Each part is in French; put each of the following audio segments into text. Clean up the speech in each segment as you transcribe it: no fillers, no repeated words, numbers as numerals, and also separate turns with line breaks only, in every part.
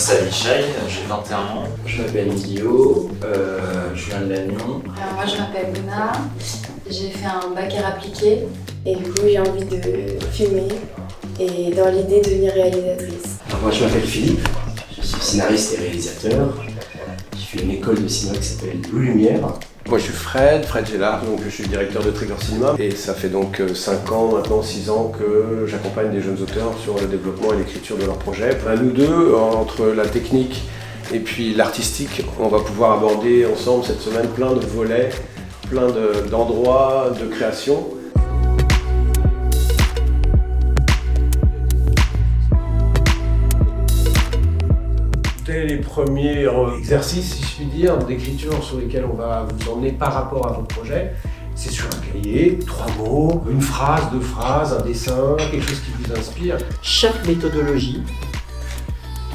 Sally Chai, j'ai 21 ans.
Je m'appelle Guillaume, je viens de Lannion.
Alors moi je m'appelle Luna, j'ai fait un bac art appliqué et du coup j'ai envie de filmer et dans l'idée de devenir réalisatrice.
Alors moi je m'appelle Philippe, je suis scénariste et réalisateur. J'ai fait une école de cinéma qui s'appelle Blue Lumière.
Moi je suis Fred Gellard, donc je suis directeur de Trigger Cinéma et ça fait donc 5 ans, maintenant 6 ans que j'accompagne des jeunes auteurs sur le développement et l'écriture de leurs projets. Nous deux, entre la technique et puis l'artistique, on va pouvoir aborder ensemble cette semaine plein de volets, plein d'endroits de création. Dès les premiers exercices, si je puis dire, d'écriture sur lesquels on va vous emmener par rapport à votre projet, c'est sur un cahier, 3 mots, une phrase, 2 phrases, un dessin, quelque chose qui vous inspire.
Chaque méthodologie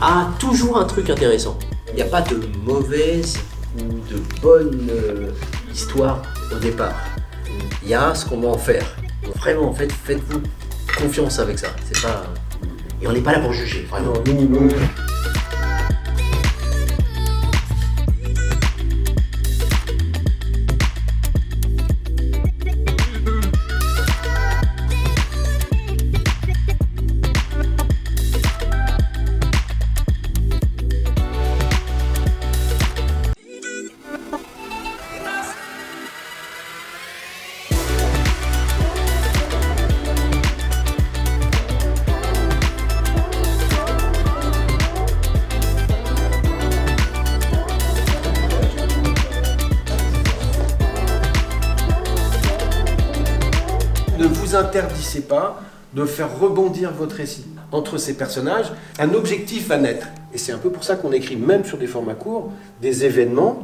a toujours un truc intéressant. Il n'y a pas de mauvaise ou de bonne histoire au départ. Il y a ce qu'on va en faire. Donc vraiment, en fait, faites-vous confiance avec ça. C'est pas... Et on n'est pas là pour juger, vraiment.
Un minimum. Ne vous interdisez pas de faire rebondir votre récit entre ces personnages. Un objectif va naître. Et c'est un peu pour ça qu'on écrit, même sur des formats courts, des événements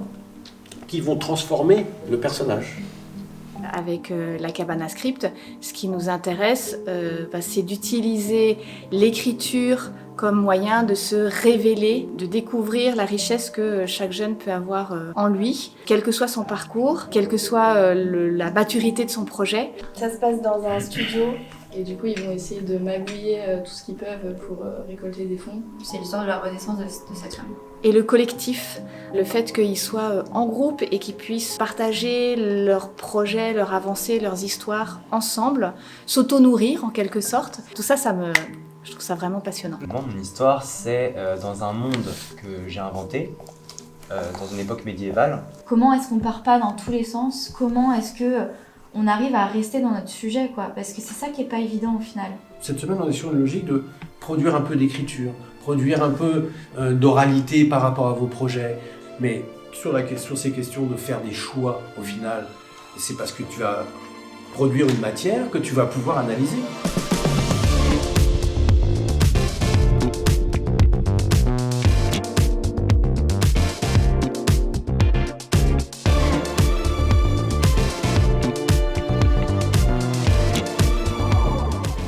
qui vont transformer le personnage.
Avec la cabane à script, ce qui nous intéresse, c'est d'utiliser l'écriture comme moyen de se révéler, de découvrir la richesse que chaque jeune peut avoir en lui, quel que soit son parcours, quelle que soit la maturité de son projet. Ça se passe dans un studio et du coup ils vont essayer de magouiller tout ce qu'ils peuvent pour récolter des fonds.
C'est l'histoire de la renaissance de cette femme.
Et le collectif, le fait qu'ils soient en groupe et qu'ils puissent partager leurs projets, leurs avancées, leurs histoires ensemble, s'auto-nourrir en quelque sorte, tout ça, je trouve ça vraiment passionnant.
Moi, mon histoire, c'est dans un monde que j'ai inventé, dans une époque médiévale.
Comment est-ce qu'on part pas dans tous les sens? Comment est-ce que on arrive à rester dans notre sujet, quoi? Parce que c'est ça qui est pas évident au final.
Cette semaine, on est sur une logique de produire un peu d'écriture, produire un peu d'oralité par rapport à vos projets, mais sur ces questions de faire des choix au final, c'est parce que tu vas produire une matière que tu vas pouvoir analyser.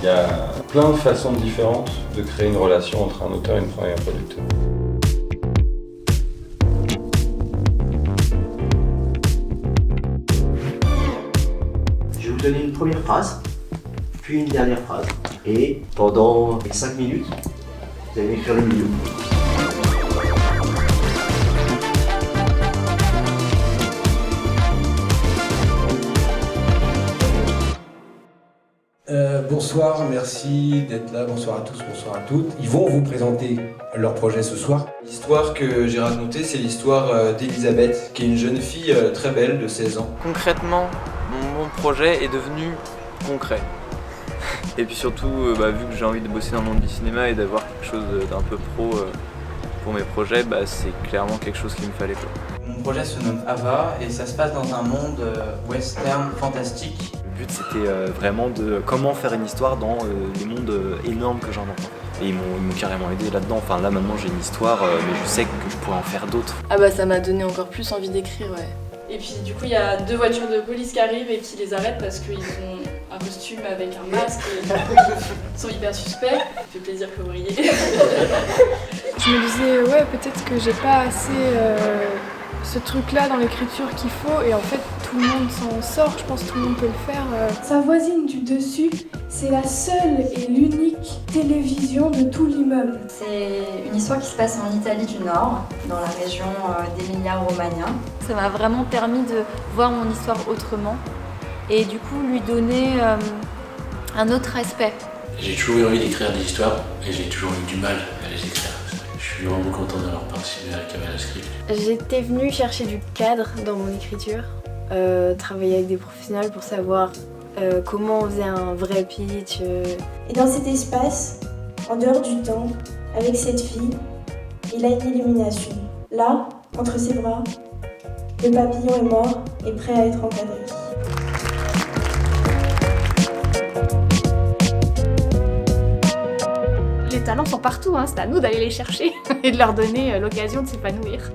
Il y a plein de façons différentes de créer une relation entre un auteur et un producteur.
Je vais vous donner une première phrase, puis une dernière phrase. Et pendant 5 minutes, vous allez écrire le milieu.
Bonsoir, merci d'être là, bonsoir à tous, bonsoir à toutes. Ils vont vous présenter leur projet ce soir.
L'histoire que j'ai racontée, c'est l'histoire d'Elisabeth, qui est une jeune fille très belle de 16 ans.
Concrètement, mon projet est devenu concret. Et puis surtout, vu que j'ai envie de bosser dans le monde du cinéma et d'avoir quelque chose d'un peu pro pour mes projets, c'est clairement quelque chose qu'il me fallait, quoi.
Mon projet se nomme Ava et ça se passe dans un monde western fantastique.
Le but, c'était vraiment de comment faire une histoire dans les mondes énormes que j'invente. Et ils m'ont carrément aidé là-dedans. Enfin, là maintenant j'ai une histoire, mais je sais que je pourrais en faire d'autres.
Ça m'a donné encore plus envie d'écrire, ouais. Et puis du coup il y a 2 voitures de police qui arrivent et qui les arrêtent parce qu'ils ont un costume avec un masque et du coup ils sont hyper suspects. Ça fait plaisir que vous riez.
Je me disais peut-être que j'ai pas assez ce truc-là dans l'écriture qu'il faut et en fait tout le monde s'en sort, je pense que tout le monde peut le faire. Sa voisine du dessus, c'est la seule et l'unique télévision de tout l'immeuble.
C'est une histoire qui se passe en Italie du Nord, dans la région d'Emilia-Romagna.
Ça m'a vraiment permis de voir mon histoire autrement et du coup lui donner un autre aspect.
J'ai toujours eu envie d'écrire des histoires et j'ai toujours eu du mal à les écrire. Je suis vraiment content d'avoir participé à la Cabanascript.
J'étais venue chercher du cadre dans mon écriture, travailler avec des professionnels pour savoir comment on faisait un vrai pitch.
Et dans cet espace, en dehors du temps, avec cette fille, il a une illumination. Là, entre ses bras, le papillon est mort et prêt à être encadré.
Les talents sont partout, hein, c'est à nous d'aller les chercher et de leur donner l'occasion de s'épanouir.